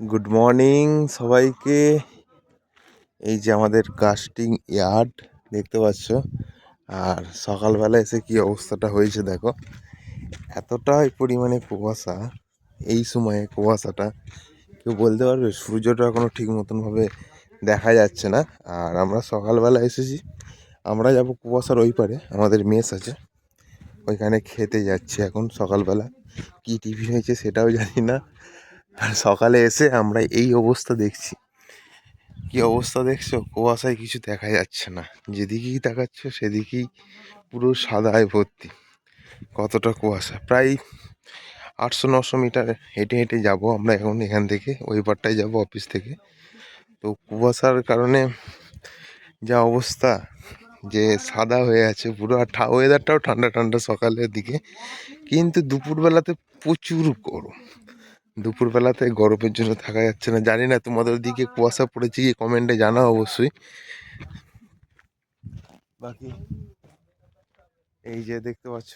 Good morning সবাইকে। এই যে আমাদের কাস্টিং ইয়ার্ড দেখতে পাচ্ছ, আর সকালবেলা এসে কি অবস্থাটা হয়েছে দেখো। এতটাই পরিমাণে কুয়াশা, এই সময়ে কুয়াশাটা কেউ বলতে পারবে? সূর্যটা এখনো ঠিক মতনভাবে দেখা যাচ্ছে না। আর আমরা সকালবেলা এসেছি, আমরা যাব কুয়াশার ওই পারে, আমাদের মেস আছে ওইখানে খেতে যাচ্ছি এখন সকালবেলা। কি টিফিন হয়েছে সেটাও জানি না। আর সকালে এসে আমরা এই অবস্থা দেখছি। কি অবস্থা দেখছো? কুয়াশায় কিছু দেখা যাচ্ছে না, যেদিকেই তাকাচ্ছ সেদিকেই পুরো সাদায় ভর্তি। কতটা কুয়াশা! প্রায় 800-900 মিটার হেঁটে হেঁটে যাব আমরা এখন এখান থেকে, ওই পারটায় যাবো অফিস থেকে। তো কুয়াশার কারণে যা অবস্থা, যে সাদা হয়ে আছে পুরো। আর ওয়েদারটাও ঠান্ডা ঠান্ডা সকালের দিকে, কিন্তু দুপুরবেলাতে প্রচুর গরম। দুপুরবেলাতে গরমের জন্য থাকা যাচ্ছে না। জানি না তোমাদের দিকে কুয়াশা পড়েছে কি, কমেন্টে জানাও অবশ্যই। বাকি এই যে দেখতে পাচ্ছ,